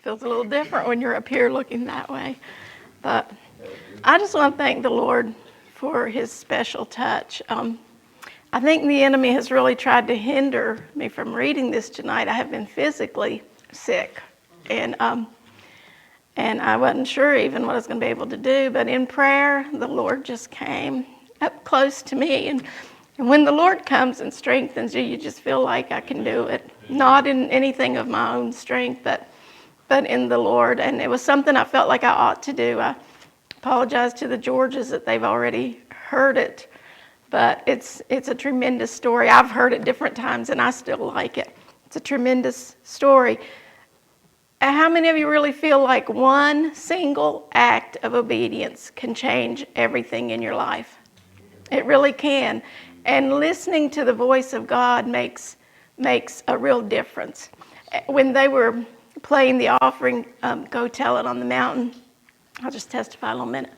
Feels a little different when you're up here looking that way. But I just want to thank the Lord for his special touch. I think the enemy has really tried to hinder me from reading this tonight. I have been physically sick, and I wasn't sure even what I was going to be able to do. But in prayer, the Lord just came up close to me. And when the Lord comes and strengthens you, you just feel like I can do it. Not in anything of my own strength, but in the Lord. And it was something I felt like I ought to do. I apologize to the Georges that they've already heard it. But it's a tremendous story. I've heard it different times, and I still like it. It's a tremendous story. How many of you really feel like one single act of obedience can change everything in your life? It really can. And listening to the voice of God makes a real difference. When they were playing the offering, Go Tell It on the Mountain, I'll just testify a little minute.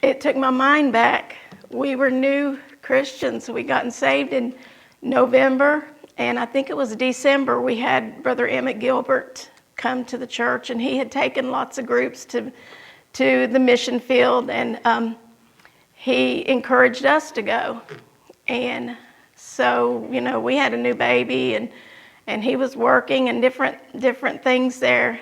It took my mind back. We were new Christians. We gotten saved in November, and I think it was December we had Brother Emmett Gilbert come to the church, and he had taken lots of groups to the mission field, and he encouraged us to go. And so, we had a new baby, and he was working and different things there.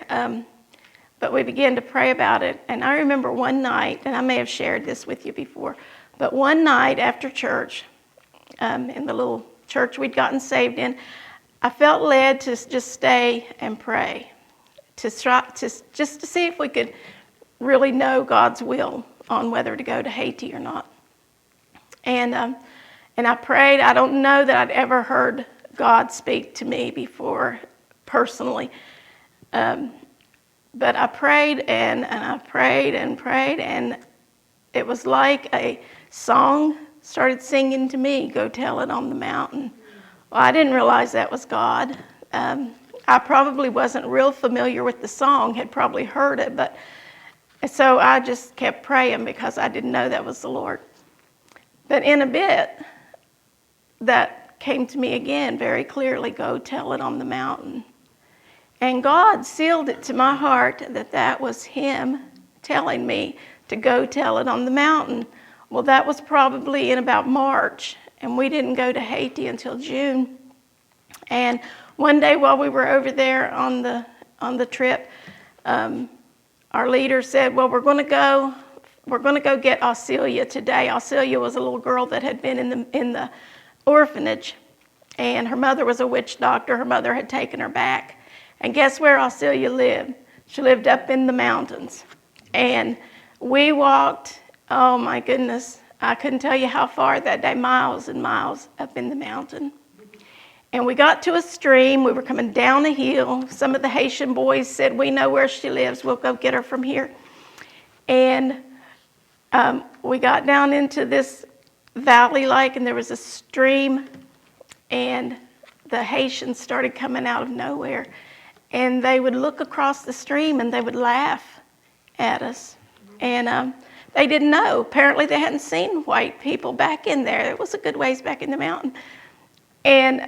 But we began to pray about it. And I remember one night, and I may have shared this with you before, but one night after church, in the little church we'd gotten saved in, I felt led to just stay and pray, just to see if we could really know God's will on whether to go to Haiti or not. And I prayed. I don't know that I'd ever heard God speak to me before personally. But I prayed and I prayed and prayed, and it was like a song started singing to me, Go Tell It on the Mountain. Well, I didn't realize that was God. I probably wasn't real familiar with the song, had probably heard it, but so I just kept praying because I didn't know that was the Lord. But in a bit, that came to me again very clearly, Go Tell It on the Mountain. And God sealed it to my heart that was him telling me to go tell it on the mountain. Well, that was probably in about March, and we didn't go to Haiti until June. And one day while we were over there on the trip, our leader said, well, we're going to go get Aucelia today. Aucelia was a little girl that had been in the orphanage, and her mother was a witch doctor. Her mother had taken her back. And guess where Aucelia lived? She lived up in the mountains. And we walked, oh my goodness, I couldn't tell you how far that day, miles and miles up in the mountain. And we got to a stream. We were coming down a hill. Some of the Haitian boys said, we know where she lives. We'll go get her from here. And we got down into this valley-like, and there was a stream, and the Haitians started coming out of nowhere. And they would look across the stream and they would laugh at us. And they didn't know. Apparently they hadn't seen white people back in there. It was a good ways back in the mountain. And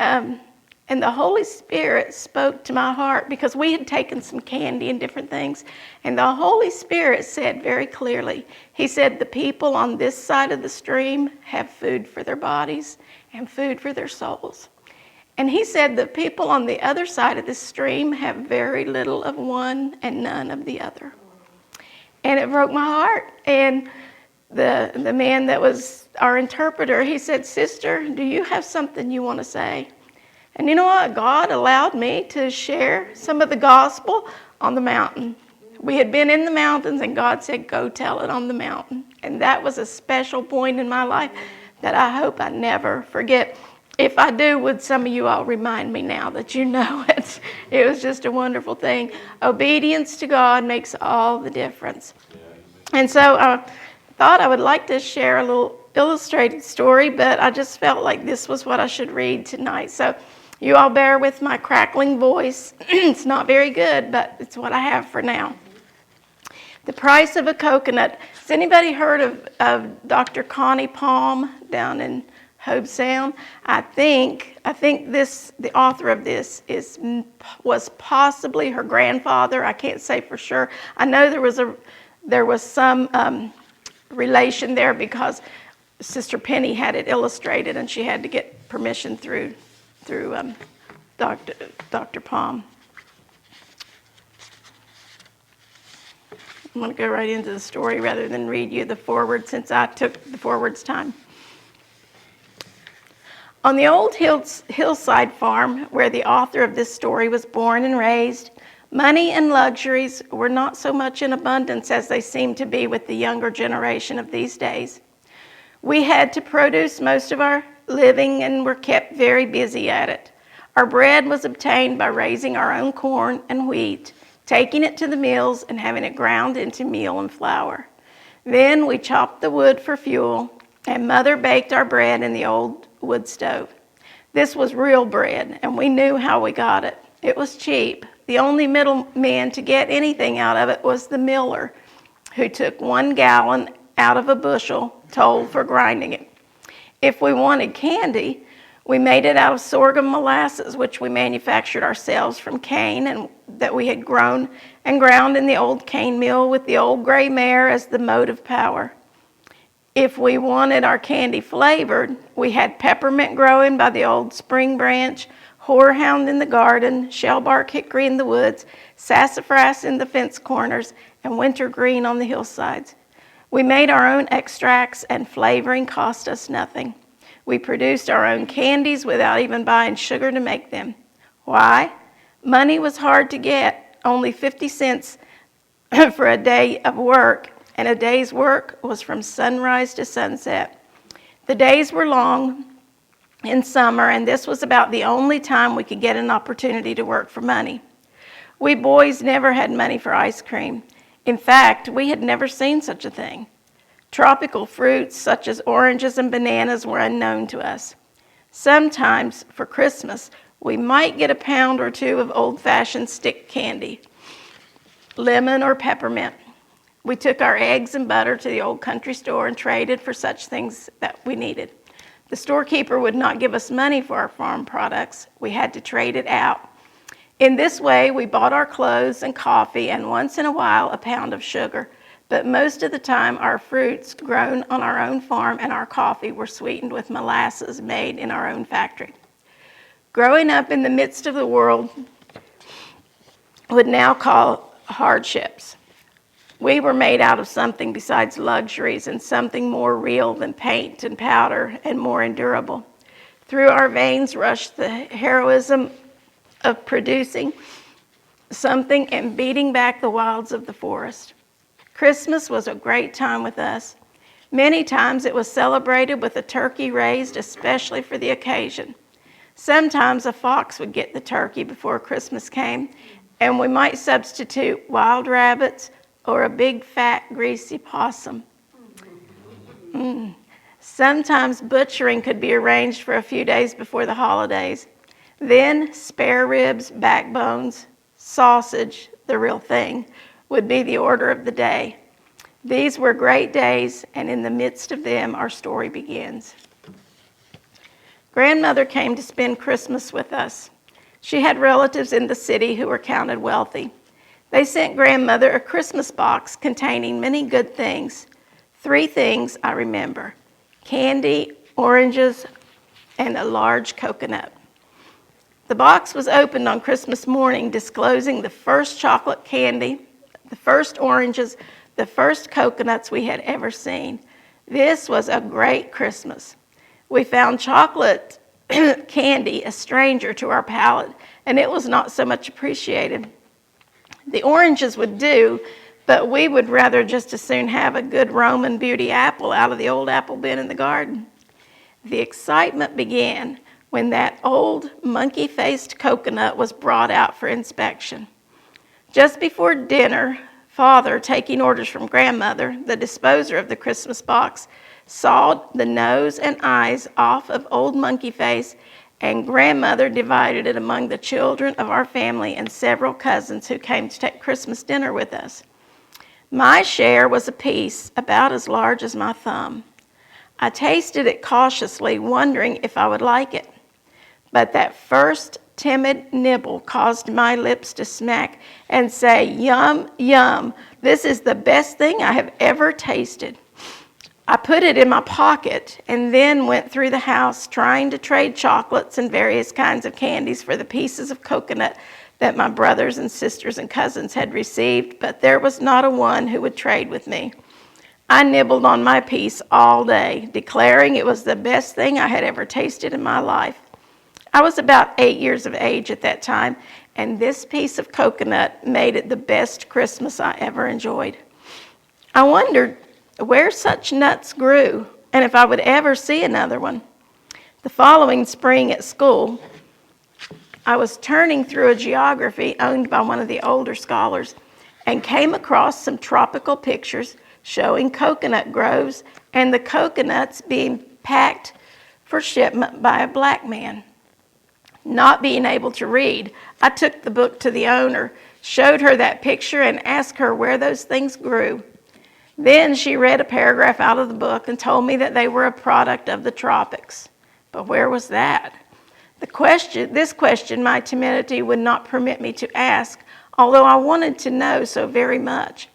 the Holy Spirit spoke to my heart because we had taken some candy and different things. And the Holy Spirit said very clearly, he said, the people on this side of the stream have food for their bodies and food for their souls. And he said the people on the other side of the stream have very little of one and none of the other. And it broke my heart. And the man that was our interpreter, he said, sister, do you have something you want to say? And you know what? God allowed me to share some of the gospel on the mountain. We had been in the mountains, and God said, go tell it on the mountain. And that was a special point in my life that I hope I never forget. If I do, would some of you all remind me now that you know it? It was just a wonderful thing. Obedience to God makes all the difference. And so I thought I would like to share a little illustrated story, but I just felt like this was what I should read tonight. So you all bear with my crackling voice. It's not very good, but it's what I have for now. The price of a coconut. Has anybody heard of Dr. Connie Palm down in Hobe Sound. I think the author of this was possibly her grandfather. I can't say for sure. I know there was some relation there because Sister Penny had it illustrated, and she had to get permission through Dr. Palm. I'm going to go right into the story rather than read you the foreword, since I took the foreword's time. On the old hillside farm where the author of this story was born and raised, money and luxuries were not so much in abundance as they seem to be with the younger generation of these days. We had to produce most of our living and were kept very busy at it. Our bread was obtained by raising our own corn and wheat, taking it to the mills and having it ground into meal and flour. Then we chopped the wood for fuel, and Mother baked our bread in the old wood stove. This was real bread, and we knew how we got it. It was cheap. The only middleman to get anything out of it was the miller, who took 1 gallon out of a bushel toll for grinding it. If we wanted candy, we made it out of sorghum molasses, which we manufactured ourselves from cane and that we had grown and ground in the old cane mill with the old gray mare as the motive power. If we wanted our candy flavored, we had peppermint growing by the old spring branch, horehound in the garden, shellbark hickory in the woods, sassafras in the fence corners, and wintergreen on the hillsides. We made our own extracts, and flavoring cost us nothing. We produced our own candies without even buying sugar to make them. Why? Money was hard to get, only 50 cents for a day of work, and a day's work was from sunrise to sunset. The days were long in summer, and this was about the only time we could get an opportunity to work for money. We boys never had money for ice cream. In fact, we had never seen such a thing. Tropical fruits such as oranges and bananas were unknown to us. Sometimes, for Christmas, we might get a pound or two of old-fashioned stick candy, lemon or peppermint. We took our eggs and butter to the old country store and traded for such things that we needed. The storekeeper would not give us money for our farm products. We had to trade it out. In this way, we bought our clothes and coffee and once in a while a pound of sugar. But most of the time, our fruits grown on our own farm and our coffee were sweetened with molasses made in our own factory. Growing up in the midst of the world would now call hardships. We were made out of something besides luxuries and something more real than paint and powder and more endurable. Through our veins rushed the heroism of producing something and beating back the wilds of the forest. Christmas was a great time with us. Many times it was celebrated with a turkey raised especially for the occasion. Sometimes a fox would get the turkey before Christmas came, and we might substitute wild rabbits or a big, fat, greasy possum. Sometimes butchering could be arranged for a few days before the holidays. Then spare ribs, backbones, sausage, the real thing, would be the order of the day. These were great days, and in the midst of them, our story begins. Grandmother came to spend Christmas with us. She had relatives in the city who were counted wealthy. They sent Grandmother a Christmas box containing many good things. 3 things I remember: candy, oranges, and a large coconut. The box was opened on Christmas morning, disclosing the first chocolate candy, the first oranges, the first coconuts we had ever seen. This was a great Christmas. We found chocolate candy a stranger to our palate, and it was not so much appreciated. The oranges would do, but we would rather just as soon have a good Roman beauty apple out of the old apple bin in the garden. The excitement began when that old monkey-faced coconut was brought out for inspection. Just before dinner, Father, taking orders from Grandmother, the disposer of the Christmas box, sawed the nose and eyes off of old Monkey Face, and Grandmother divided it among the children of our family and several cousins who came to take Christmas dinner with us. My share was a piece about as large as my thumb. I tasted it cautiously, wondering if I would like it. But that first timid nibble caused my lips to smack and say, "Yum, yum, this is the best thing I have ever tasted." I put it in my pocket and then went through the house trying to trade chocolates and various kinds of candies for the pieces of coconut that my brothers and sisters and cousins had received, but there was not a one who would trade with me. I nibbled on my piece all day, declaring it was the best thing I had ever tasted in my life. I was about 8 years of age at that time, and this piece of coconut made it the best Christmas I ever enjoyed. I wondered where such nuts grew and if I would ever see another one. The following spring at school, I was turning through a geography owned by one of the older scholars and came across some tropical pictures showing coconut groves and the coconuts being packed for shipment by a black man. Not being able to read, I took the book to the owner, showed her that picture, and asked her where those things grew. Then she read a paragraph out of the book and told me that they were a product of the tropics. But where was that? This question my timidity would not permit me to ask, although I wanted to know so very much.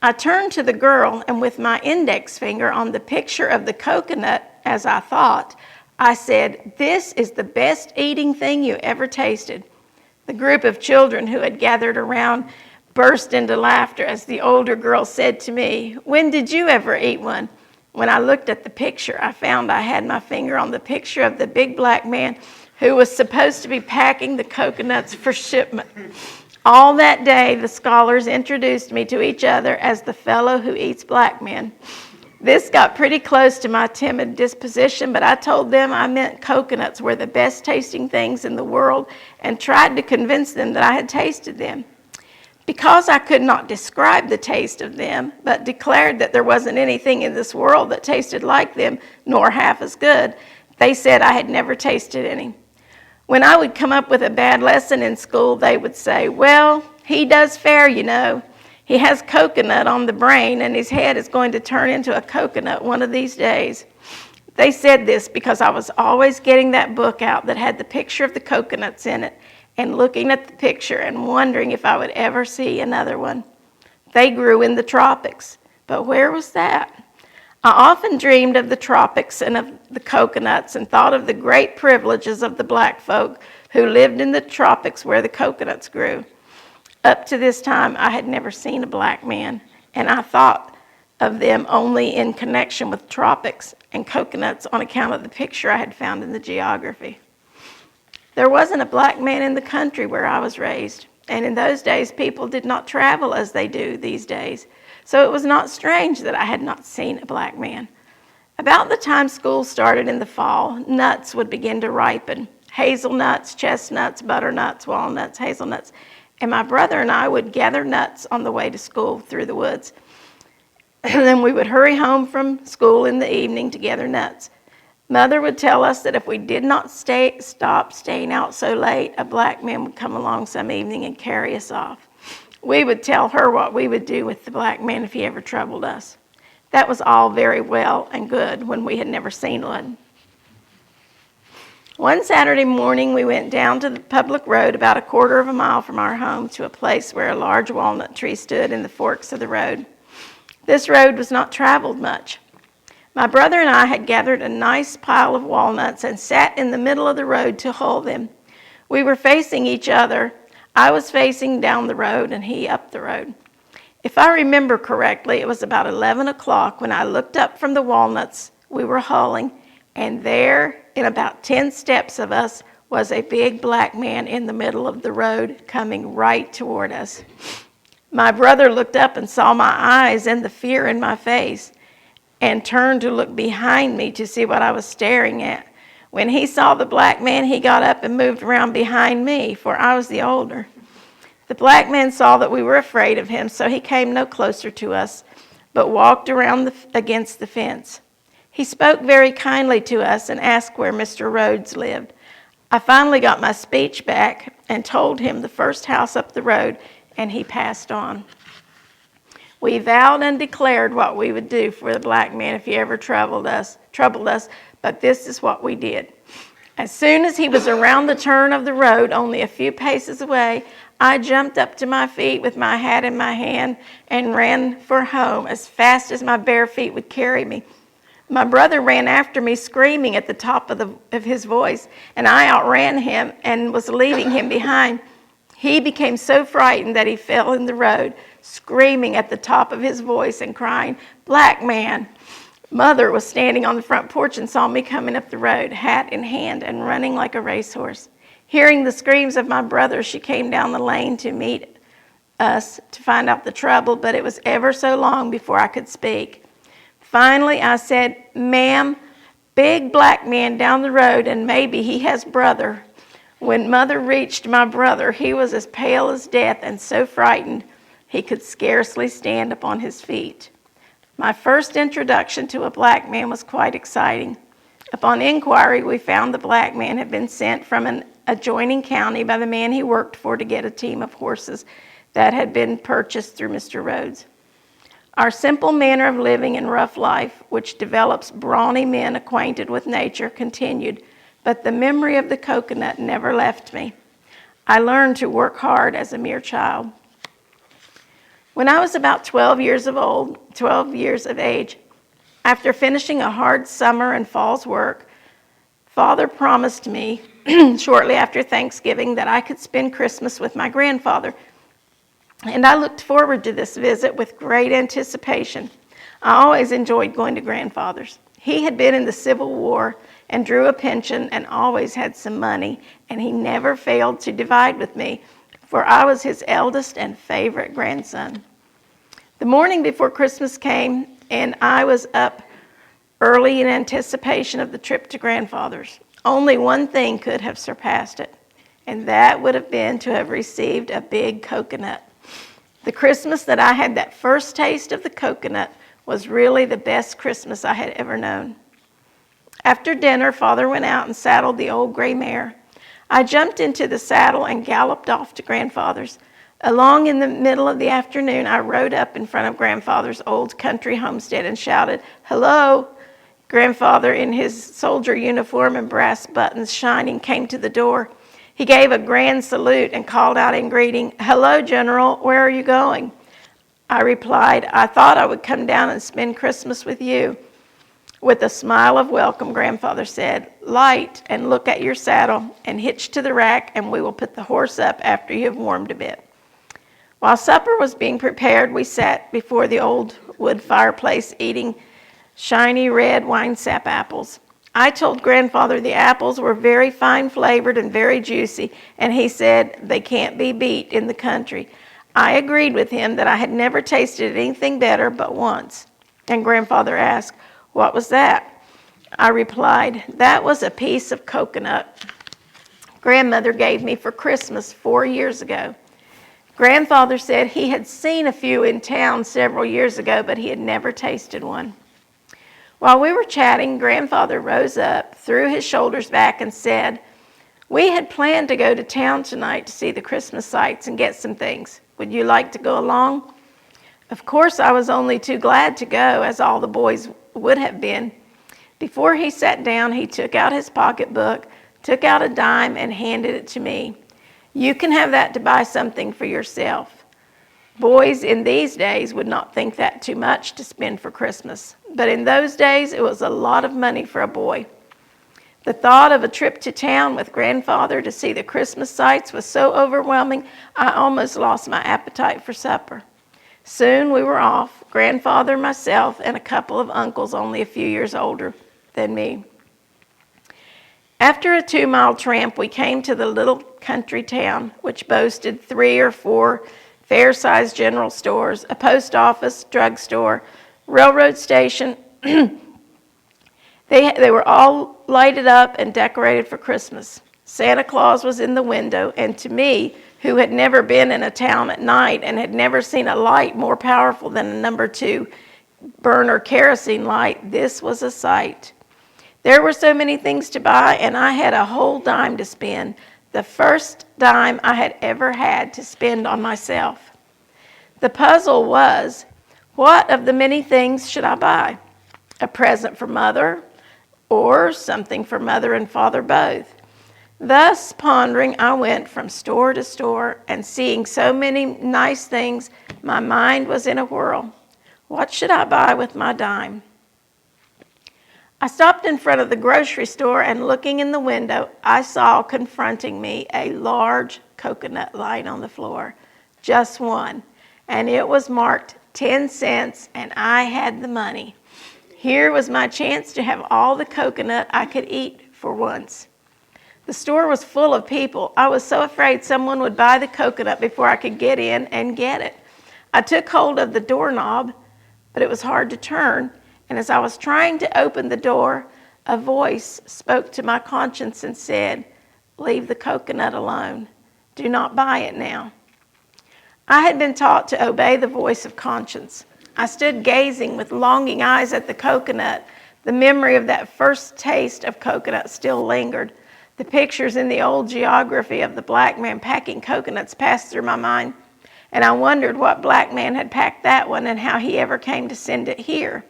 I turned to the girl, and with my index finger on the picture of the coconut, as I thought, I said, "This is the best eating thing you ever tasted." The group of children who had gathered around burst into laughter as the older girl said to me, "When did you ever eat one?" When I looked at the picture, I found I had my finger on the picture of the big black man who was supposed to be packing the coconuts for shipment. All that day, the scholars introduced me to each other as the fellow who eats black men. This got pretty close to my timid disposition, but I told them I meant coconuts were the best tasting things in the world and tried to convince them that I had tasted them. Because I could not describe the taste of them, but declared that there wasn't anything in this world that tasted like them, nor half as good, they said I had never tasted any. When I would come up with a bad lesson in school, they would say, "Well, he does fair, you know. He has coconut on the brain, and his head is going to turn into a coconut one of these days." They said this because I was always getting that book out that had the picture of the coconuts in it, and looking at the picture and wondering if I would ever see another one. They grew in the tropics, but where was that? I often dreamed of the tropics and of the coconuts and thought of the great privileges of the black folk who lived in the tropics where the coconuts grew. Up to this time, I had never seen a black man, and I thought of them only in connection with tropics and coconuts on account of the picture I had found in the geography. There wasn't a black man in the country where I was raised, and in those days, people did not travel as they do these days. So it was not strange that I had not seen a black man. About the time school started in the fall, nuts would begin to ripen. Hazelnuts, chestnuts, butternuts, walnuts, hazelnuts. And my brother and I would gather nuts on the way to school through the woods. And then we would hurry home from school in the evening to gather nuts. Mother would tell us that if we did not stop staying out so late, a black man would come along some evening and carry us off. We would tell her what we would do with the black man if he ever troubled us. That was all very well and good when we had never seen one. One Saturday morning, we went down to the public road about a quarter of a mile from our home to a place where a large walnut tree stood in the forks of the road. This road was not traveled much. My brother and I had gathered a nice pile of walnuts and sat in the middle of the road to hull them. We were facing each other. I was facing down the road and he up the road. If I remember correctly, it was about 11 o'clock when I looked up from the walnuts we were hulling, and there, in about 10 steps of us, was a big black man in the middle of the road coming right toward us. My brother looked up and saw my eyes and the fear in my face and turned to look behind me to see what I was staring at. When he saw the black man, he got up and moved around behind me, for I was the older. The black man saw that we were afraid of him, so he came no closer to us, but walked around against the fence. He spoke very kindly to us and asked where Mr. Rhodes lived. I finally got my speech back and told him the first house up the road, and he passed on. We vowed and declared what we would do for the black man if he ever troubled us, but this is what we did. As soon as he was around the turn of the road, only a few paces away, I jumped up to my feet with my hat in my hand and ran for home as fast as my bare feet would carry me. My brother ran after me, screaming at the top of his voice, and I outran him and was leaving him behind. He became so frightened that he fell in the road, screaming at the top of his voice and crying, "Black man!" Mother was standing on the front porch and saw me coming up the road, hat in hand, and running like a racehorse. Hearing the screams of my brother, she came down the lane to meet us to find out the trouble, but it was ever so long before I could speak. Finally, I said, "Ma'am, big black man down the road, and maybe he has brother." When Mother reached my brother, he was as pale as death and so frightened he could scarcely stand upon his feet. My first introduction to a black man was quite exciting. Upon inquiry, we found the black man had been sent from an adjoining county by the man he worked for to get a team of horses that had been purchased through Mr. Rhodes. Our simple manner of living in rough life, which develops brawny men acquainted with nature, continued, but the memory of the coconut never left me. I learned to work hard as a mere child. When I was about 12 years of age, after finishing a hard summer and fall's work, Father promised me shortly after Thanksgiving that I could spend Christmas with my grandfather. And I looked forward to this visit with great anticipation. I always enjoyed going to grandfather's. He had been in the Civil War and drew a pension and always had some money, and he never failed to divide with me, for I was his eldest and favorite grandson. The morning before Christmas came, and I was up early in anticipation of the trip to grandfather's. Only one thing could have surpassed it, and that would have been to have received a big coconut. The Christmas that I had that first taste of the coconut was really the best Christmas I had ever known. After dinner, Father went out and saddled the old gray mare. I jumped into the saddle and galloped off to grandfather's. Along in the middle of the afternoon, I rode up in front of grandfather's old country homestead and shouted, "Hello!" Grandfather, in his soldier uniform and brass buttons shining, came to the door. He gave a grand salute and called out in greeting, "Hello, General, where are you going?" I replied, "I thought I would come down and spend Christmas with you." With a smile of welcome, Grandfather said, "Light and look at your saddle and hitch to the rack, and we will put the horse up after you have warmed a bit." While supper was being prepared, we sat before the old wood fireplace eating shiny red winesap apples. I told Grandfather the apples were very fine flavored and very juicy, and he said they can't be beat in the country. I agreed with him that I had never tasted anything better but once. And Grandfather asked, "What was that?" I replied, "That was a piece of coconut Grandmother gave me for Christmas 4 years ago." Grandfather said he had seen a few in town several years ago, but he had never tasted one. While we were chatting, Grandfather rose up, threw his shoulders back, and said, "We had planned to go to town tonight to see the Christmas sights and get some things. Would you like to go along?" Of course, I was only too glad to go, as all the boys would have been. Before he sat down, he took out his pocketbook, took out a dime, and handed it to me. "You can have that to buy something for yourself." Boys in these days would not think that too much to spend for Christmas, but in those days it was a lot of money for a boy. The thought of a trip to town with Grandfather to see the Christmas sights was so overwhelming, I almost lost my appetite for supper. Soon we were off, Grandfather, myself, and a couple of uncles only a few years older than me. After a 2-mile tramp, we came to the little country town, which boasted 3 or 4 fair-sized general stores, a post office, drugstore, railroad station. They were all lighted up and decorated for Christmas. Santa Claus was in the window, and to me, who had never been in a town at night and had never seen a light more powerful than a No. 2 burner kerosene light, this was a sight. There were so many things to buy, and I had a whole dime to spend, the first dime I had ever had to spend on myself. The puzzle was, What of the many things should I buy? A present for mother, or something for mother and father both? Thus pondering, I went from store to store, and seeing so many nice things, my mind was in a whirl. What should I buy with my dime? I stopped in front of the grocery store, and looking in the window, I saw confronting me a large coconut lying on the floor, just one, and it was marked 10 cents, and I had the money. Here was my chance to have all the coconut I could eat for once. The store was full of people. I was so afraid someone would buy the coconut before I could get in and get it. I took hold of the doorknob, but it was hard to turn, and as I was trying to open the door, a voice spoke to my conscience and said, "Leave the coconut alone. Do not buy it now." I had been taught to obey the voice of conscience. I stood gazing with longing eyes at the coconut. The memory of that first taste of coconut still lingered. The pictures in the old geography of the black man packing coconuts passed through my mind, and I wondered what black man had packed that one and how he ever came to send it here.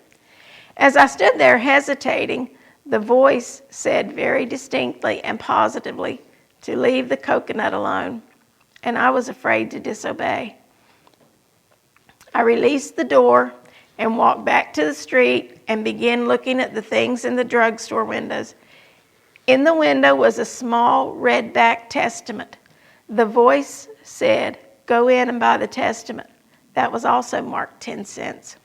As I stood there hesitating, the voice said very distinctly and positively to leave the coconut alone, and I was afraid to disobey. I released the door and walked back to the street and began looking at the things in the drugstore windows. In the window was a small red-backed Testament. The voice said, "Go in and buy the Testament." That was also marked 10 cents.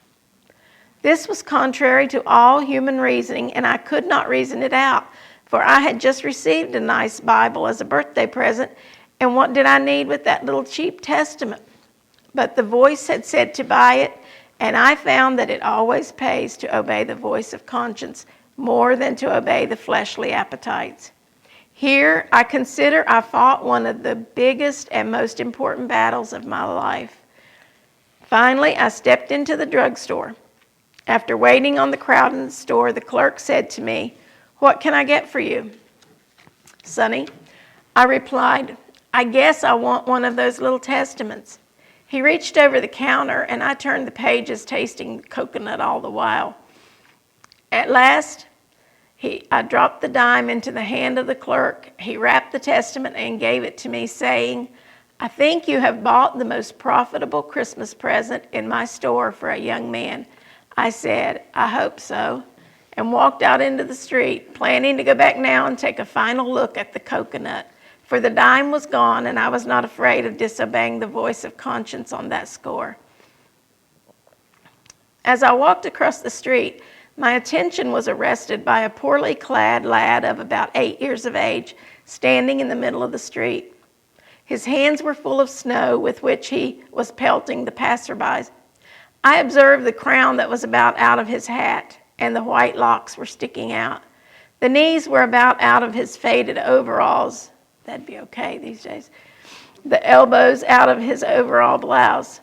This was contrary to all human reasoning, and I could not reason it out, for I had just received a nice Bible as a birthday present, and what did I need with that little cheap Testament? But the voice had said to buy it, and I found that it always pays to obey the voice of conscience more than to obey the fleshly appetites. Here, I consider I fought one of the biggest and most important battles of my life. Finally, I stepped into the drugstore. After waiting on the crowd in the store, the clerk said to me, "What can I get for you?" "Sonny," I replied, "I guess I want one of those little Testaments." He reached over the counter, and I turned the pages, tasting the coconut all the while. At last, I dropped the dime into the hand of the clerk. He wrapped the Testament and gave it to me, saying, "I think you have bought the most profitable Christmas present in my store for a young man." I said, "I hope so," and walked out into the street, planning to go back now and take a final look at the coconut. For the dime was gone, and I was not afraid of disobeying the voice of conscience on that score. As I walked across the street, my attention was arrested by a poorly clad lad of about 8 years of age, standing in the middle of the street. His hands were full of snow with which he was pelting the passersby. I observed the crown that was about out of his hat, and the white locks were sticking out. The knees were about out of his faded overalls. That'd be okay these days. The elbows out of his overall blouse.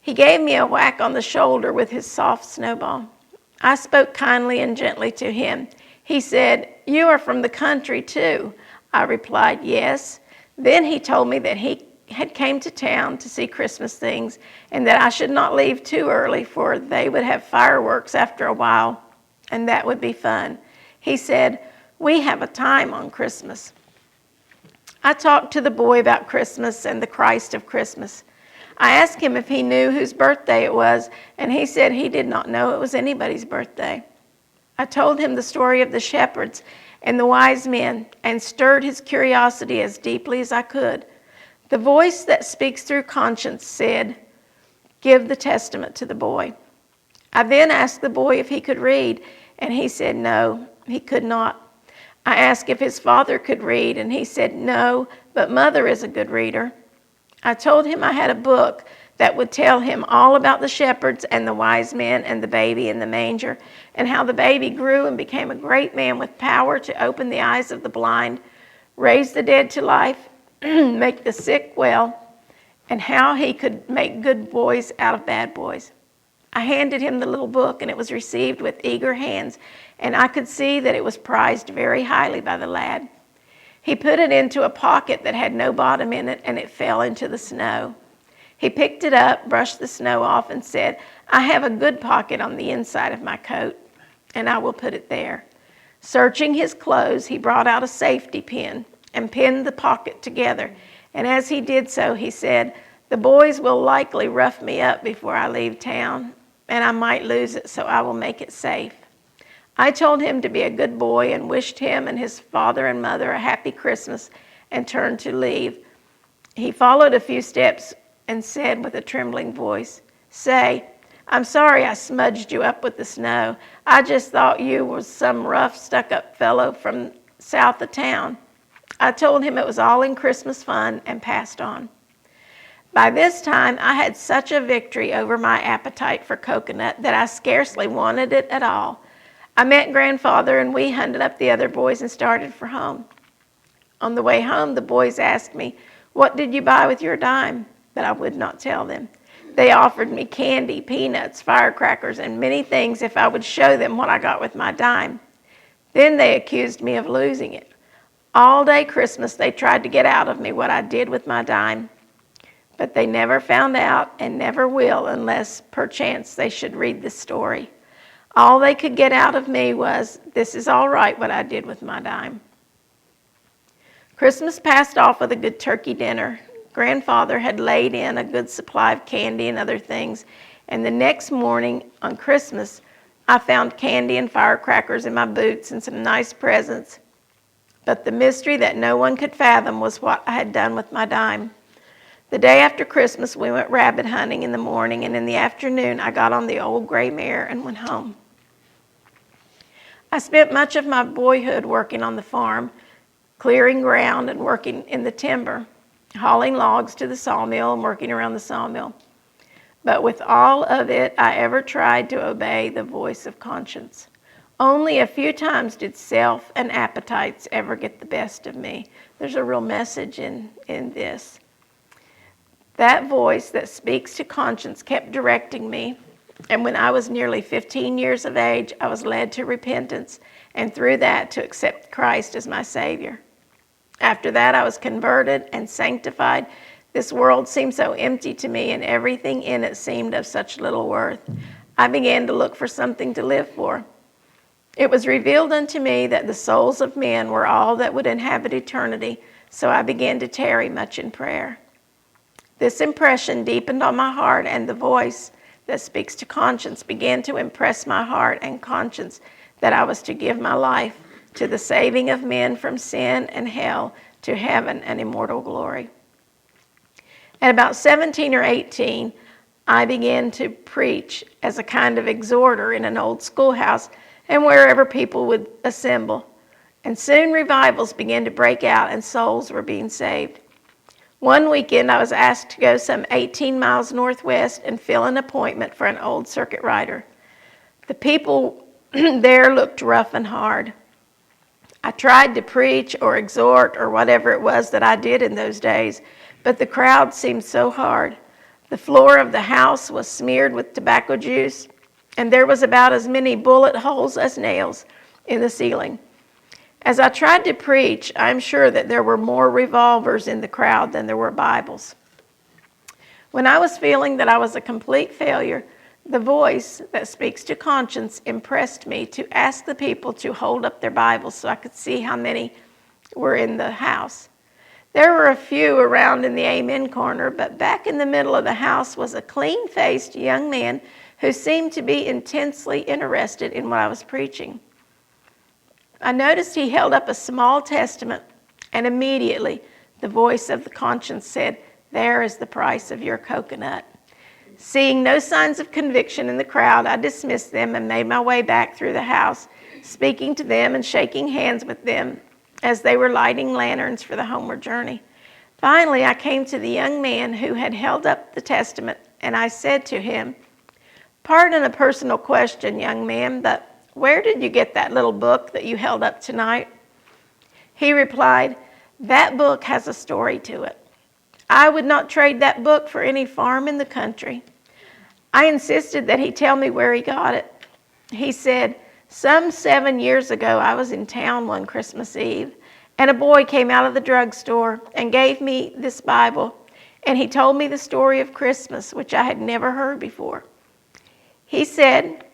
He gave me a whack on the shoulder with his soft snowball. I spoke kindly and gently to him. He said, "You are from the country too?" I replied, "Yes." Then he told me that he had came to town to see Christmas things and that I should not leave too early, for they would have fireworks after a while, and that would be fun. He said, "We have a time on Christmas." I talked to the boy about Christmas and the Christ of Christmas. I asked him if he knew whose birthday it was, and he said he did not know it was anybody's birthday. I told him the story of the shepherds and the wise men and stirred his curiosity as deeply as I could. The voice that speaks through conscience said, "Give the Testament to the boy." I then asked the boy if he could read, and he said no, he could not. I asked if his father could read, and he said no, but mother is a good reader. I told him I had a book that would tell him all about the shepherds and the wise men and the baby in the manger, and how the baby grew and became a great man with power to open the eyes of the blind, raise the dead to life, make the sick well, and how he could make good boys out of bad boys. I handed him the little book, and it was received with eager hands, and I could see that it was prized very highly by the lad. He put it into a pocket that had no bottom in it, and it fell into the snow. He picked it up, brushed the snow off, and said, "I have a good pocket on the inside of my coat, and I will put it there." Searching his clothes, he brought out a safety pin and pinned the pocket together. And as he did so, he said, "The boys will likely rough me up before I leave town, and I might lose it, so I will make it safe." I told him to be a good boy and wished him and his father and mother a happy Christmas and turned to leave. He followed a few steps and said with a trembling voice, "Say, I'm sorry I smudged you up with the snow. I just thought you was some rough, stuck-up fellow from south of town." I told him it was all in Christmas fun and passed on. By this time, I had such a victory over my appetite for coconut that I scarcely wanted it at all. I met Grandfather and we hunted up the other boys and started for home. On the way home, the boys asked me, "What did you buy with your dime?" But I would not tell them. They offered me candy, peanuts, firecrackers, and many things if I would show them what I got with my dime. Then they accused me of losing it. All day Christmas, they tried to get out of me what I did with my dime. But they never found out and never will unless perchance they should read this story. All they could get out of me was, "This is all right what I did with my dime." Christmas passed off with a good turkey dinner. Grandfather had laid in a good supply of candy and other things, and the next morning on Christmas, I found candy and firecrackers in my boots and some nice presents. But the mystery that no one could fathom was what I had done with my dime. The day after Christmas, we went rabbit hunting in the morning, and in the afternoon, I got on the old gray mare and went home. I spent much of my boyhood working on the farm, clearing ground and working in the timber, hauling logs to the sawmill and working around the sawmill. But with all of it, I ever tried to obey the voice of conscience. Only a few times did self and appetites ever get the best of me. There's a real message in this. That voice that speaks to conscience kept directing me, and when I was nearly 15 years of age, I was led to repentance, and through that to accept Christ as my Savior. After that, I was converted and sanctified. This world seemed so empty to me, and everything in it seemed of such little worth. I began to look for something to live for. It was revealed unto me that the souls of men were all that would inhabit eternity, so I began to tarry much in prayer. This impression deepened on my heart, and the voice that speaks to conscience began to impress my heart and conscience that I was to give my life to the saving of men from sin and hell, to heaven and immortal glory. At about 17 or 18, I began to preach as a kind of exhorter in an old schoolhouse and wherever people would assemble. And soon revivals began to break out and souls were being saved. One weekend, I was asked to go some 18 miles northwest and fill an appointment for an old circuit rider. The people there looked rough and hard. I tried to preach or exhort or whatever it was that I did in those days, but the crowd seemed so hard. The floor of the house was smeared with tobacco juice, and there was about as many bullet holes as nails in the ceiling. As I tried to preach, I'm sure that there were more revolvers in the crowd than there were Bibles. When I was feeling that I was a complete failure, the voice that speaks to conscience impressed me to ask the people to hold up their Bibles so I could see how many were in the house. There were a few around in the Amen corner, but back in the middle of the house was a clean-faced young man who seemed to be intensely interested in what I was preaching. I noticed he held up a small testament, and immediately the voice of the conscience said, "There is the price of your coconut." Seeing no signs of conviction in the crowd, I dismissed them and made my way back through the house, speaking to them and shaking hands with them as they were lighting lanterns for the homeward journey. Finally, I came to the young man who had held up the testament, and I said to him, "Pardon a personal question, young man, but where did you get that little book that you held up tonight?" He replied, "That book has a story to it. I would not trade that book for any farm in the country." I insisted that he tell me where he got it. He said, "Some 7 years ago, I was in town one Christmas Eve, and a boy came out of the drugstore and gave me this Bible. and he told me the story of Christmas, which I had never heard before. He said,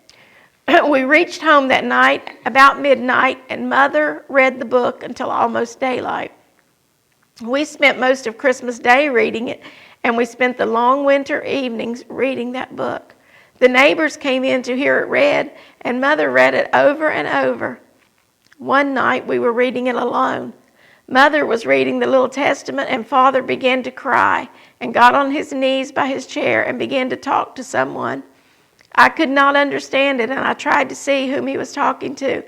we reached home that night about midnight, and Mother read the book until almost daylight. We spent most of Christmas Day reading it, and we spent the long winter evenings reading that book. The neighbors came in to hear it read, and Mother read it over and over. One night we were reading it alone. Mother was reading the Little Testament, and Father began to cry and got on his knees by his chair and began to talk to someone. I could not understand it, and I tried to see whom he was talking to.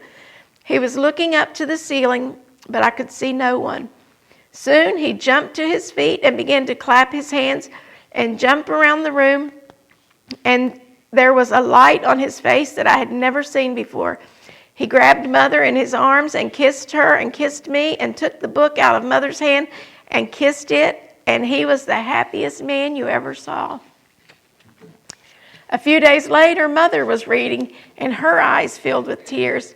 He was looking up to the ceiling, but I could see no one. Soon he jumped to his feet and began to clap his hands and jump around the room, and there was a light on his face that I had never seen before. He grabbed Mother in his arms and kissed her and kissed me and took the book out of Mother's hand and kissed it, and he was the happiest man you ever saw. A few days later, Mother was reading, and her eyes filled with tears.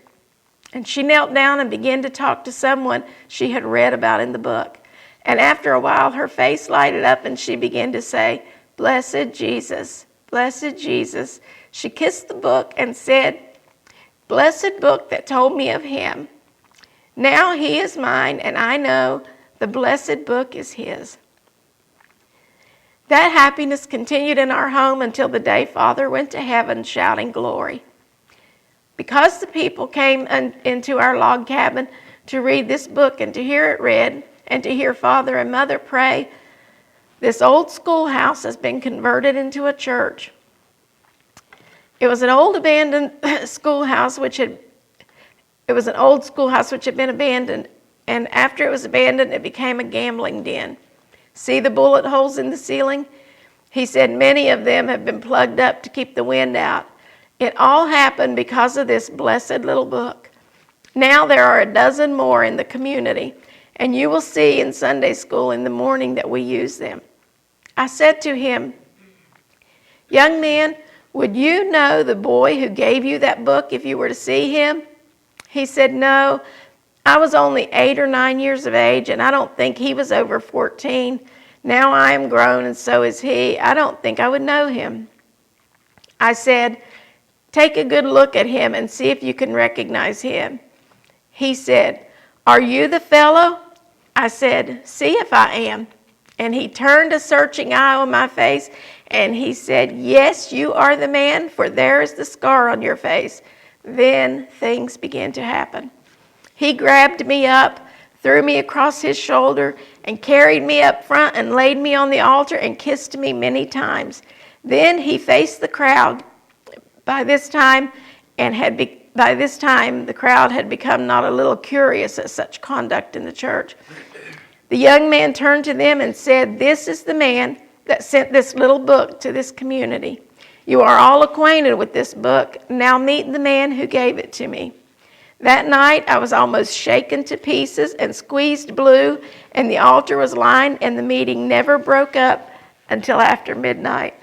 And she knelt down and began to talk to someone she had read about in the book. And after a while, her face lighted up, and she began to say, "Blessed Jesus, blessed Jesus." She kissed the book and said, "Blessed book that told me of him. Now he is mine, and I know the blessed book is his." That happiness continued in our home until the day Father went to heaven shouting glory. Because the people came into our log cabin to read this book and to hear it read and to hear Father and Mother pray, this old schoolhouse has been converted into a church. It was an old abandoned schoolhouse which had been abandoned, and after it was abandoned, it became a gambling den. See the bullet holes in the ceiling? He said many of them have been plugged up to keep the wind out. It all happened because of this blessed little book. Now there are a dozen more in the community, and you will see in Sunday school in the morning that we use them. I said to him, "Young man, would you know the boy who gave you that book if you were to see him?" He said, "No, I was only 8 or 9 years of age, and I don't think he was over 14. Now I am grown, and so is he. I don't think I would know him." I said, "Take a good look at him and see if you can recognize him." He said, "Are you the fellow?" I said, "See if I am." And he turned a searching eye on my face, and he said, "Yes, you are the man, for there is the scar on your face." Then things began to happen. He grabbed me up, threw me across his shoulder, and carried me up front and laid me on the altar and kissed me many times. Then he faced the crowd. By this time, the crowd had become not a little curious at such conduct in the church. The young man turned to them and said, "This is the man that sent this little book to this community. You are all acquainted with this book. Now meet the man who gave it to me." That night, I was almost shaken to pieces and squeezed blue, and the altar was lined, and the meeting never broke up until after midnight.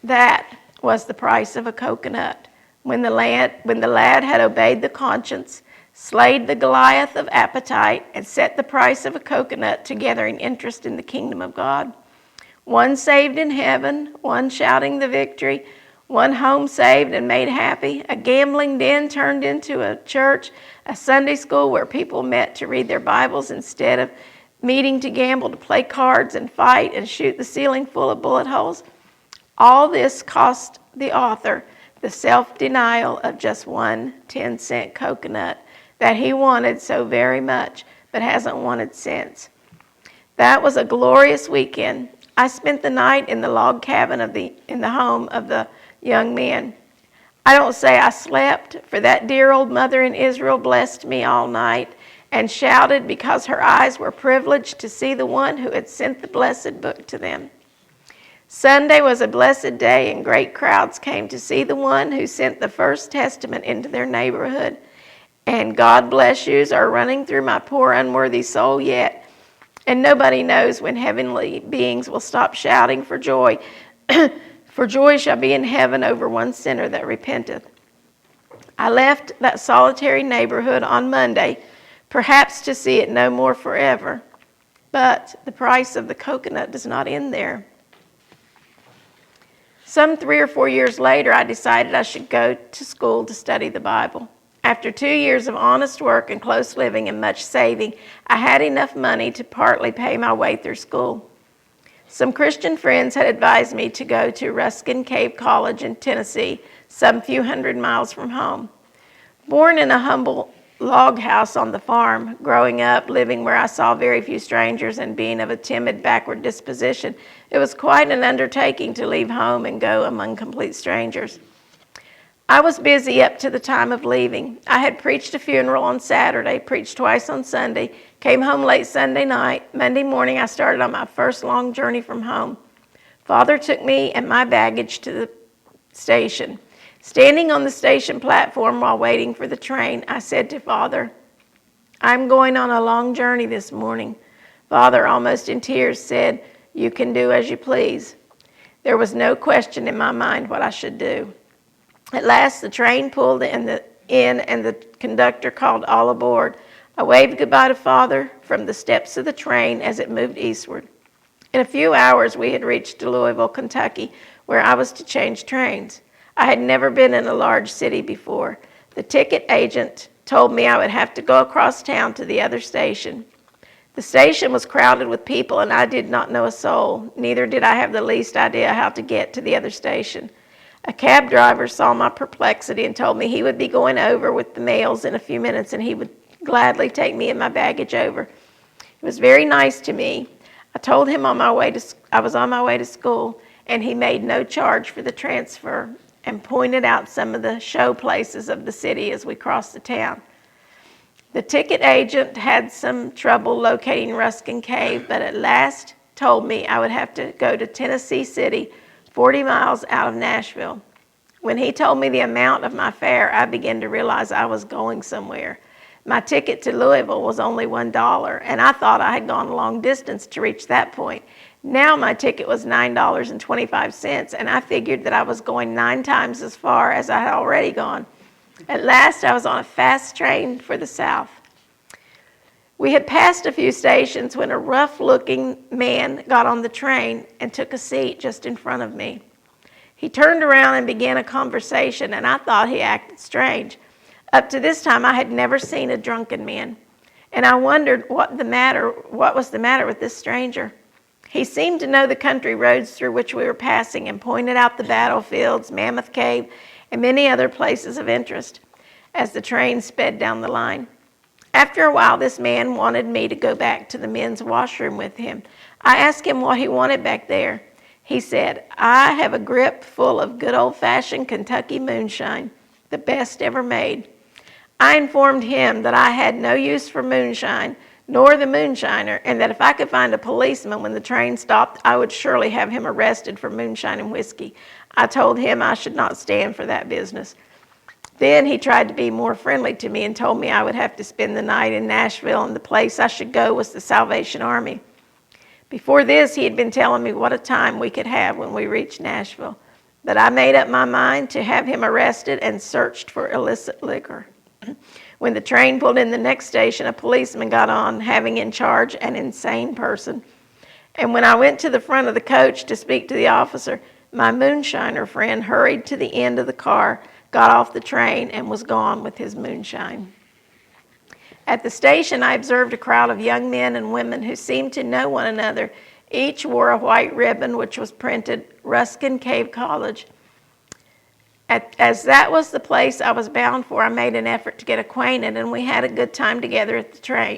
That was the price of a coconut. When the lad had obeyed the conscience, slayed the Goliath of appetite, and set the price of a coconut to gathering interest in the kingdom of God. One saved in heaven, one shouting the victory, one home saved and made happy, a gambling den turned into a church, a Sunday school where people met to read their Bibles instead of meeting to gamble, to play cards and fight and shoot the ceiling full of bullet holes. All this cost the author the self-denial of just one 10-cent coconut that he wanted so very much but hasn't wanted since. That was a glorious weekend. I spent the night in the log cabin in the home of the young man. I don't say I slept, for that dear old mother in Israel blessed me all night and shouted because her eyes were privileged to see the one who had sent the blessed book to them. Sunday was a blessed day, and great crowds came to see the one who sent the first testament into their neighborhood. And God bless yous are running through my poor unworthy soul yet. And nobody knows when heavenly beings will stop shouting for joy. For joy shall be in heaven over one sinner that repenteth. I left that solitary neighborhood on Monday, perhaps to see it no more forever. but the price of the coconut does not end there. Some 3 or 4 years later, I decided I should go to school to study the Bible. After 2 years of honest work and close living and much saving, I had enough money to partly pay my way through school. Some Christian friends had advised me to go to Ruskin Cave College in Tennessee, some few hundred miles from home. Born in a humble log house on the farm, growing up, living where I saw very few strangers, and being of a timid, backward disposition, it was quite an undertaking to leave home and go among complete strangers. I was busy up to the time of leaving. I had preached a funeral on Saturday, preached twice on Sunday, came home late Sunday night. Monday morning, I started on my first long journey from home. Father took me and my baggage to the station. Standing on the station platform while waiting for the train, I said to Father, "I'm going on a long journey this morning." Father, almost in tears, said, "You can do as you please." There was no question in my mind what I should do. At last, the train pulled in and the conductor called all aboard. I waved goodbye to Father from the steps of the train as it moved eastward. In a few hours, we had reached Louisville, Kentucky, where I was to change trains. I had never been in a large city before. The ticket agent told me I would have to go across town to the other station. The station was crowded with people, and I did not know a soul. Neither did I have the least idea how to get to the other station. A cab driver saw my perplexity and told me he would be going over with the mails in a few minutes, and he would gladly take me and my baggage over. He was very nice to me. I told him I was on my way to school, and he made no charge for the transfer and pointed out some of the show places of the city as we crossed the town. The ticket agent had some trouble locating Ruskin Cave, but at last told me I would have to go to Tennessee City, 40 miles out of Nashville. When he told me the amount of my fare, I began to realize I was going somewhere. My ticket to Louisville was only $1, and I thought I had gone a long distance to reach that point. Now my ticket was $9.25, and I figured that I was going 9 times as far as I had already gone. At last, I was on a fast train for the South. We had passed a few stations when a rough-looking man got on the train and took a seat just in front of me. He turned around and began a conversation, and I thought he acted strange. Up to this time, I had never seen a drunken man, and I wondered what was the matter with this stranger. He seemed to know the country roads through which we were passing and pointed out the battlefields, Mammoth Cave, and many other places of interest as the train sped down the line. After a while, this man wanted me to go back to the men's washroom with him. I asked him what he wanted back there. He said, "I have a grip full of good old-fashioned Kentucky moonshine, the best ever made." I informed him that I had no use for moonshine, nor the moonshiner, and that if I could find a policeman when the train stopped, I would surely have him arrested for moonshine and whiskey. I told him I should not stand for that business. Then he tried to be more friendly to me and told me I would have to spend the night in Nashville, and the place I should go was the Salvation Army. Before this, he had been telling me what a time we could have when we reached Nashville. But I made up my mind to have him arrested and searched for illicit liquor. When the train pulled in the next station, a policeman got on, having in charge an insane person. And when I went to the front of the coach to speak to the officer, my moonshiner friend hurried to the end of the car, got off the train, and was gone with his moonshine. At the station, I observed a crowd of young men and women who seemed to know one another. Each wore a white ribbon which was printed Ruskin Cave College. As that was the place I was bound for, I made an effort to get acquainted, and we had a good time together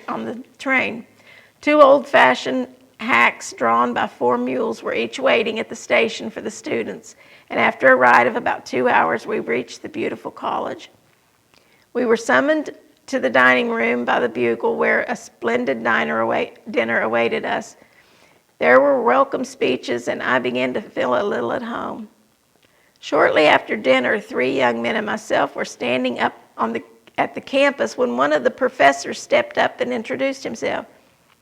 on the train. 2 old-fashioned hacks drawn by 4 mules were each waiting at the station for the students, and after a ride of about 2 hours, we reached the beautiful college. We were summoned to the dining room by the bugle, where a splendid dinner awaited us. There were welcome speeches, and I began to feel a little at home. Shortly after dinner, 3 young men and myself were standing up at the campus when one of the professors stepped up and introduced himself.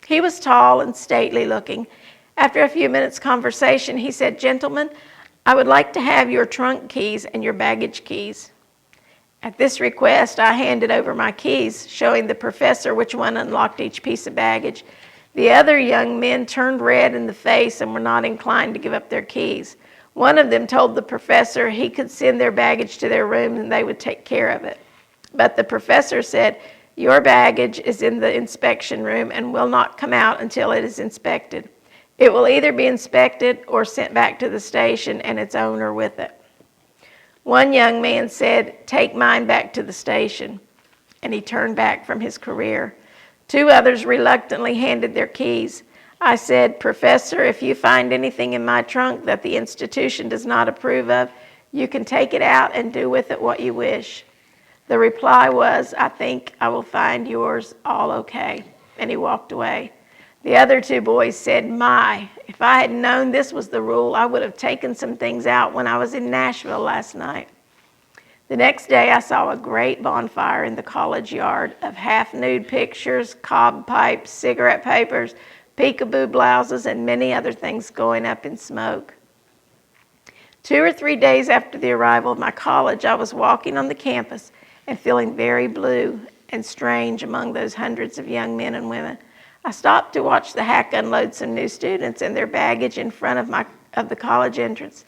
He was tall and stately looking. After a few minutes' conversation, he said, "Gentlemen, I would like to have your trunk keys and your baggage keys." At this request, I handed over my keys, showing the professor which one unlocked each piece of baggage. The other young men turned red in the face and were not inclined to give up their keys. One of them told the professor he could send their baggage to their room and they would take care of it. But the professor said, "Your baggage is in the inspection room and will not come out until it is inspected. It will either be inspected or sent back to the station and its owner with it." One young man said, "Take mine back to the station," and he turned back from his career. Two others reluctantly handed their keys. I said, "Professor, if you find anything in my trunk that the institution does not approve of, you can take it out and do with it what you wish." The reply was, "I think I will find yours all okay," and he walked away. The other two boys said, "My, if I had known this was the rule, I would have taken some things out when I was in Nashville last night." The next day, I saw a great bonfire in the college yard of half-nude pictures, cob pipes, cigarette papers, peekaboo blouses, and many other things going up in smoke. 2 or 3 days after the arrival of my college, I was walking on the campus and feeling very blue and strange among those hundreds of young men and women. I stopped to watch the hack unload some new students and their baggage in front of the college entrance.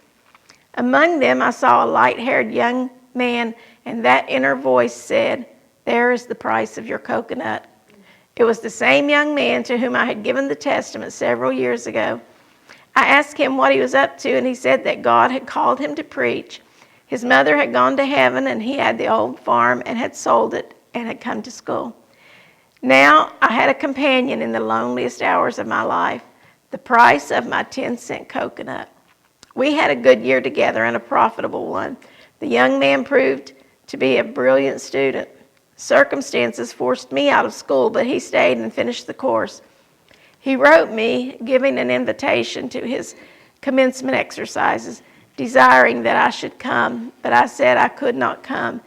Among them, I saw a light-haired young man, and that inner voice said, "There is the price of your coconut." It was the same young man to whom I had given the Testament several years ago. I asked him what he was up to, and he said that God had called him to preach. His mother had gone to heaven, and he had the old farm and had sold it and had come to school. Now I had a companion in the loneliest hours of my life, the price of my 10-cent coconut. We had a good year together and a profitable one. The young man proved to be a brilliant student. Circumstances forced me out of school, but he stayed and finished the course. He wrote me, giving an invitation to his commencement exercises, desiring that I should come, but I said I could not come.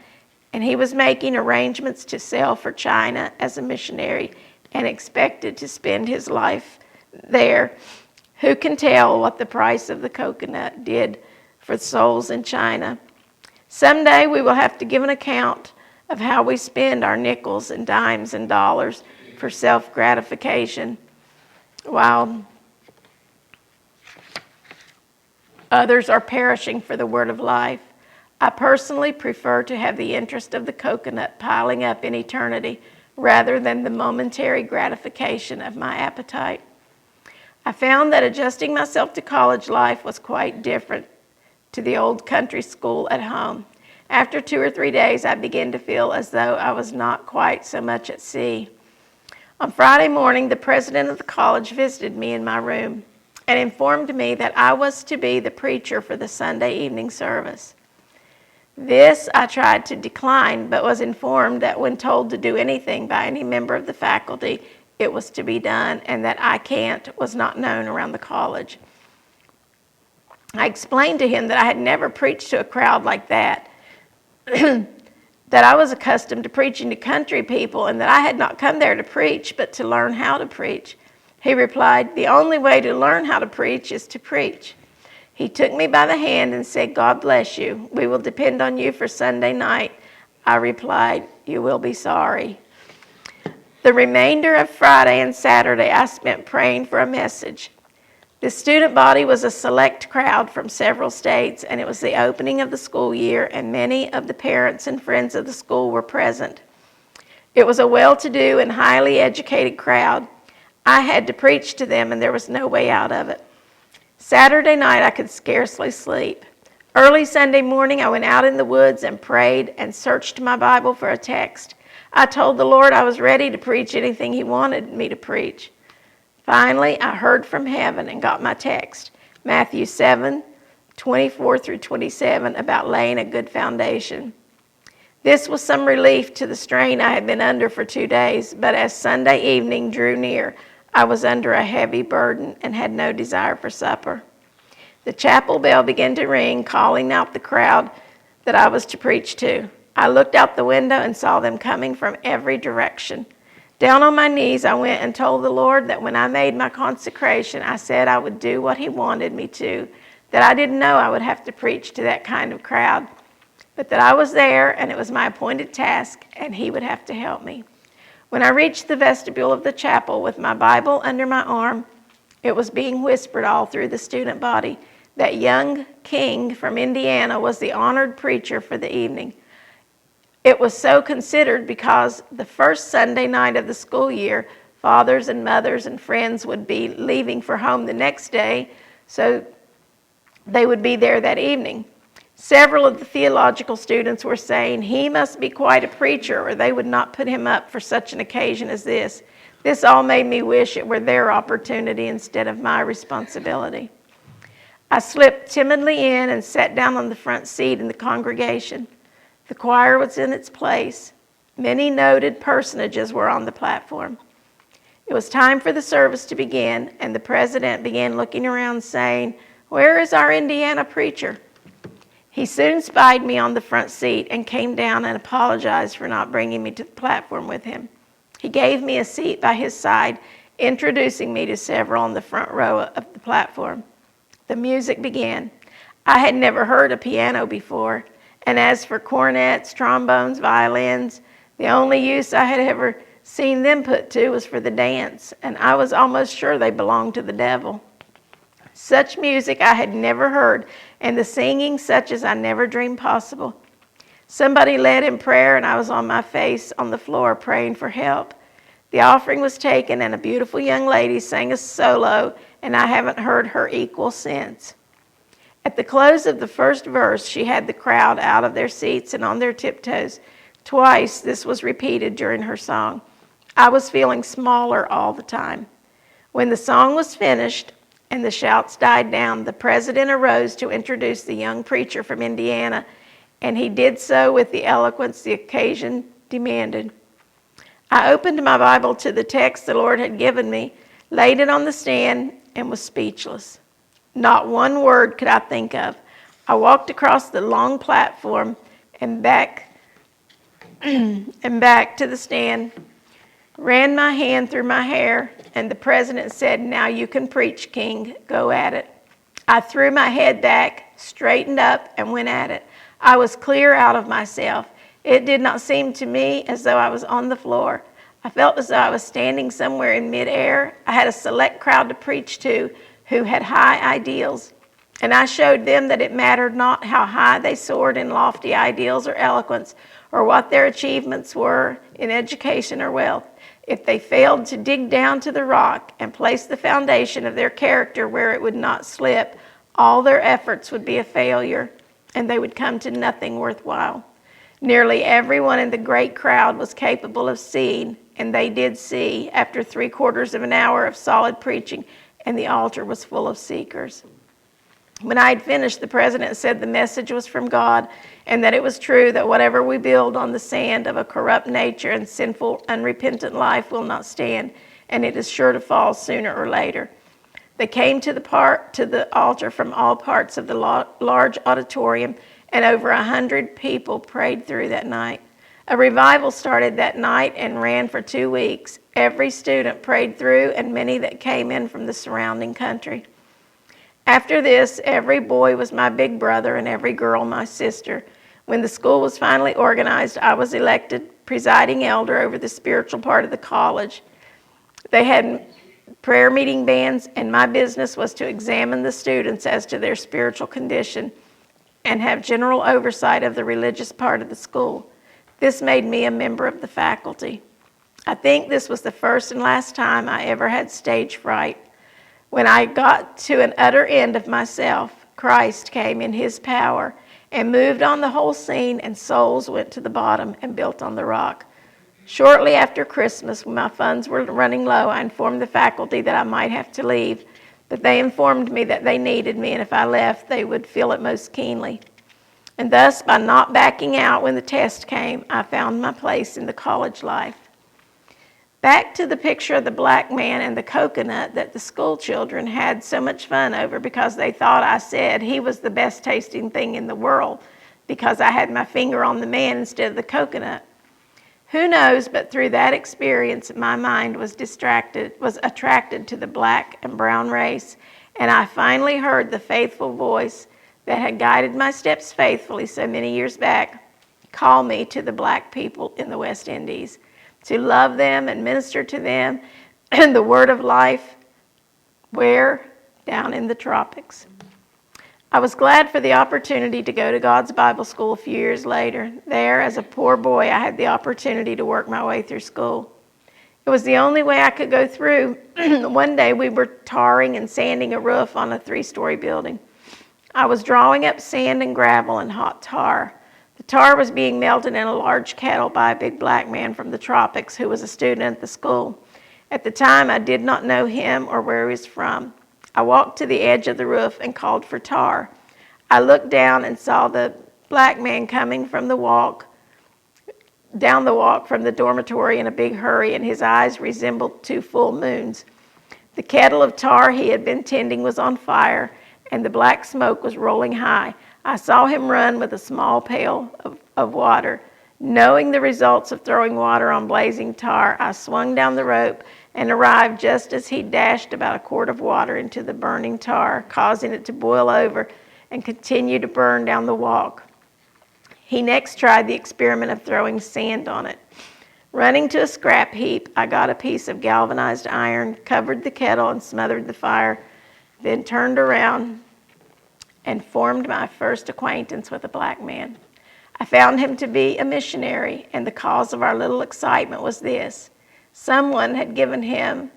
And he was making arrangements to sail for China as a missionary and expected to spend his life there. Who can tell what the price of the coconut did for souls in China? Someday we will have to give an account of how we spend our nickels and dimes and dollars for self-gratification, while others are perishing for the word of life. I personally prefer to have the interest of the coconut piling up in eternity rather than the momentary gratification of my appetite. I found that adjusting myself to college life was quite different to the old country school at home. After 2 or 3 days, I began to feel as though I was not quite so much at sea. On Friday morning, the president of the college visited me in my room and informed me that I was to be the preacher for the Sunday evening service. This I tried to decline, but was informed that when told to do anything by any member of the faculty, it was to be done, and that "I can't" was not known around the college. I explained to him that I had never preached to a crowd like that, that I was accustomed to preaching to country people, and that I had not come there to preach, but to learn how to preach. He replied, "The only way to learn how to preach is to preach." He took me by the hand and said, "God bless you. We will depend on you for Sunday night." I replied, "You will be sorry." The remainder of Friday and Saturday I spent praying for a message. The student body was a select crowd from several states, and it was the opening of the school year, and many of the parents and friends of the school were present. It was a well-to-do and highly educated crowd. I had to preach to them, and there was no way out of it. Saturday night, I could scarcely sleep. Early Sunday morning, I went out in the woods and prayed and searched my Bible for a text. I told the Lord I was ready to preach anything He wanted me to preach. Finally, I heard from heaven and got my text, Matthew 7:24 through 27, about laying a good foundation. This was some relief to the strain I had been under for 2 days, but as Sunday evening drew near, I was under a heavy burden and had no desire for supper. The chapel bell began to ring, calling out the crowd that I was to preach to. I looked out the window and saw them coming from every direction. Down on my knees, I went and told the Lord that when I made my consecration, I said I would do what He wanted me to, that I didn't know I would have to preach to that kind of crowd, but that I was there and it was my appointed task and He would have to help me. When I reached the vestibule of the chapel with my Bible under my arm, it was being whispered all through the student body that young King from Indiana was the honored preacher for the evening. It was so considered because the first Sunday night of the school year, fathers and mothers and friends would be leaving for home the next day, so they would be there that evening. Several of the theological students were saying, he must be quite a preacher, or they would not put him up for such an occasion as this. This all made me wish it were their opportunity instead of my responsibility. I slipped timidly in and sat down on the front seat in the congregation. The choir was in its place. Many noted personages were on the platform. It was time for the service to begin, and the president began looking around saying, "Where is our Indiana preacher?" He soon spied me on the front seat and came down and apologized for not bringing me to the platform with him. He gave me a seat by his side, introducing me to several on the front row of the platform. The music began. I had never heard a piano before, and as for cornets, trombones, violins, the only use I had ever seen them put to was for the dance, and I was almost sure they belonged to the devil. Such music I had never heard, and the singing such as I never dreamed possible. Somebody led in prayer, and I was on my face on the floor praying for help. The offering was taken, and a beautiful young lady sang a solo, and I haven't heard her equal since. At the close of the first verse, she had the crowd out of their seats and on their tiptoes. Twice this was repeated during her song. I was feeling smaller all the time. When the song was finished and the shouts died down, the president arose to introduce the young preacher from Indiana, and he did so with the eloquence the occasion demanded. I opened my Bible to the text the Lord had given me, laid it on the stand, and was speechless. Not one word could I think of. I walked across the long platform and back to the stand, ran my hand through my hair, and the president said, "Now you can preach, King. Go at it." I threw my head back, straightened up, and went at it. I was clear out of myself. It did not seem to me as though I was on the floor. I felt as though I was standing somewhere in midair. I had a select crowd to preach to who had high ideals, and I showed them that it mattered not how high they soared in lofty ideals or eloquence, or what their achievements were in education or wealth. If they failed to dig down to the rock and place the foundation of their character where it would not slip, all their efforts would be a failure, and they would come to nothing worthwhile. Nearly everyone in the great crowd was capable of seeing, and they did see, after 3/4 of an hour of solid preaching, and the altar was full of seekers. When I had finished, the president said the message was from God, and that it was true that whatever we build on the sand of a corrupt nature and sinful, unrepentant life will not stand, and it is sure to fall sooner or later. They came to the altar from all parts of the large auditorium, and over 100 people prayed through that night. A revival started that night and ran for 2 weeks. Every student prayed through, and many that came in from the surrounding country. After this, every boy was my big brother and every girl my sister. When the school was finally organized, I was elected presiding elder over the spiritual part of the college. They had prayer meeting bands, and my business was to examine the students as to their spiritual condition and have general oversight of the religious part of the school. This made me a member of the faculty. I think this was the first and last time I ever had stage fright. When I got to an utter end of myself, Christ came in his power and moved on the whole scene, and souls went to the bottom and built on the rock. Shortly after Christmas, when my funds were running low, I informed the faculty that I might have to leave, but they informed me that they needed me, and if I left, they would feel it most keenly. And thus, by not backing out when the test came, I found my place in the college life. Back to the picture of the black man and the coconut that the school children had so much fun over because they thought I said he was the best tasting thing in the world because I had my finger on the man instead of the coconut. Who knows, but through that experience, my mind was attracted to the black and brown race, and I finally heard the faithful voice that had guided my steps faithfully so many years back call me to the black people in the West Indies. to love them and minister to them and the word of life. Where? Down in the tropics. I was glad for the opportunity to go to God's Bible school a few years later. There, as a poor boy, I had the opportunity to work my way through school. It was the only way I could go through. One day we were tarring and sanding a roof on a 3-story building. I was drawing up sand and gravel and hot tar. The tar was being melted in a large kettle by a big black man from the tropics who was a student at the school. At the time, I did not know him or where he was from. I walked to the edge of the roof and called for tar. I looked down and saw the black man coming from down the walk from the dormitory in a big hurry, and his eyes resembled 2 full moons. The kettle of tar he had been tending was on fire, and the black smoke was rolling high. I saw him run with a small pail of water. Knowing the results of throwing water on blazing tar, I swung down the rope and arrived just as he dashed about a quart of water into the burning tar, causing it to boil over and continue to burn down the walk. He next tried the experiment of throwing sand on it. Running to a scrap heap, I got a piece of galvanized iron, covered the kettle, and smothered the fire, then turned around and formed my first acquaintance with a black man. I found him to be a missionary, and the cause of our little excitement was this. Someone had given him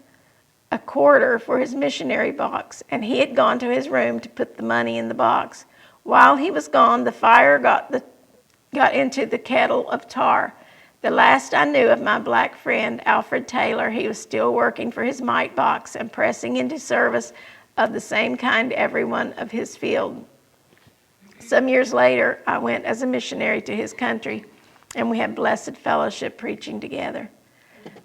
a quarter for his missionary box, and he had gone to his room to put the money in the box. While he was gone, the fire got into the kettle of tar. The last I knew of my black friend, Alfred Taylor, he was still working for his mite box and pressing into service of the same kind everyone of his field. Some years later, I went as a missionary to his country, and we had blessed fellowship preaching together.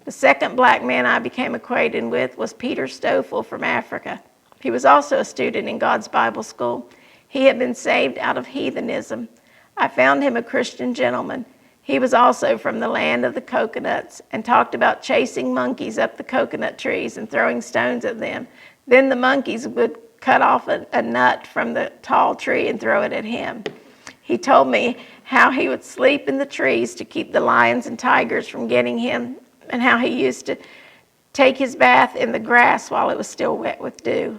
The second black man I became acquainted with was Peter Stoffel from Africa. He was also a student in God's Bible school. He had been saved out of heathenism. I found him a Christian gentleman. He was also from the land of the coconuts and talked about chasing monkeys up the coconut trees and throwing stones at them. Then the monkeys would cut off a nut from the tall tree and throw it at him. He told me how he would sleep in the trees to keep the lions and tigers from getting him, and how he used to take his bath in the grass while it was still wet with dew.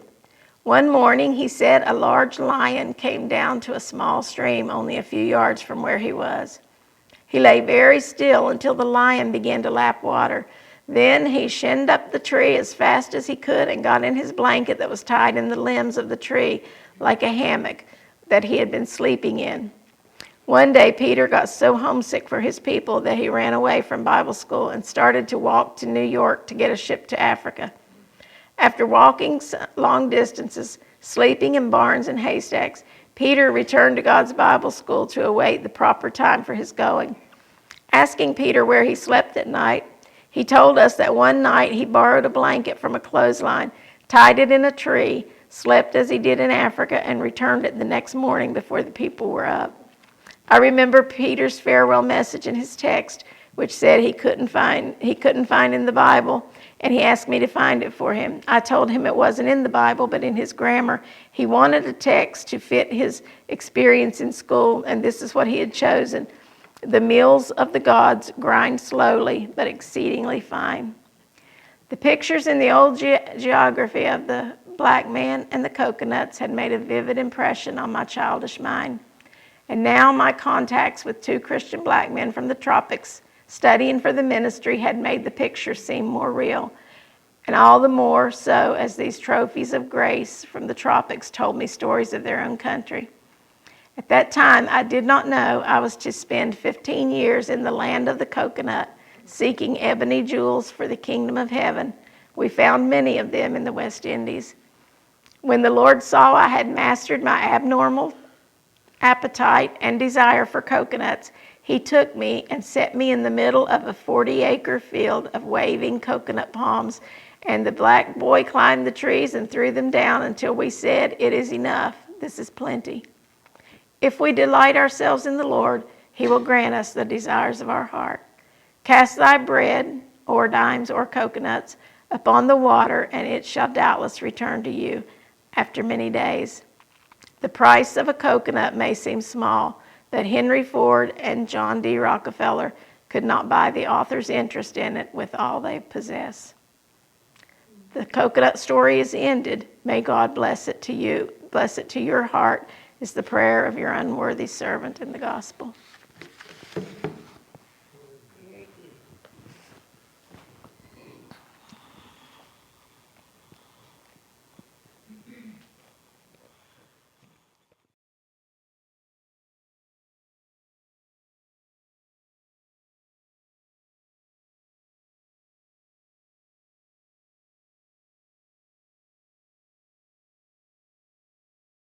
One morning, he said, a large lion came down to a small stream only a few yards from where he was. He lay very still until the lion began to lap water. Then he shinned up the tree as fast as he could and got in his blanket that was tied in the limbs of the tree like a hammock that he had been sleeping in. One day, Peter got so homesick for his people that he ran away from Bible school and started to walk to New York to get a ship to Africa. After walking long distances, sleeping in barns and haystacks, Peter returned to God's Bible school to await the proper time for his going. Asking Peter where he slept at night, he told us that one night he borrowed a blanket from a clothesline, tied it in a tree, slept as he did in Africa, and returned it the next morning before the people were up. I remember Peter's farewell message in his text, which said he couldn't find in the Bible, and he asked me to find it for him. I told him it wasn't in the Bible, but in his grammar. He wanted a text to fit his experience in school, and this is what he had chosen. The meals of the gods grind slowly, but exceedingly fine. The pictures in the old geography of the black man and the coconuts had made a vivid impression on my childish mind. And now my contacts with 2 Christian black men from the tropics studying for the ministry had made the picture seem more real, and all the more so as these trophies of grace from the tropics told me stories of their own country. At that time, I did not know I was to spend 15 years in the land of the coconut, seeking ebony jewels for the kingdom of heaven. We found many of them in the West Indies. When the Lord saw I had mastered my abnormal appetite and desire for coconuts, he took me and set me in the middle of a 40-acre field of waving coconut palms, and the black boy climbed the trees and threw them down until we said, "It is enough. This is plenty." If we delight ourselves in the Lord, he will grant us the desires of our heart. Cast thy bread, or dimes, or coconuts, upon the water, and it shall doubtless return to you after many days. The price of a coconut may seem small, but Henry Ford and John D. Rockefeller could not buy the author's interest in it with all they possess. The coconut story is ended. May God bless it to you. Bless it to your heart is the prayer of your unworthy servant in the gospel.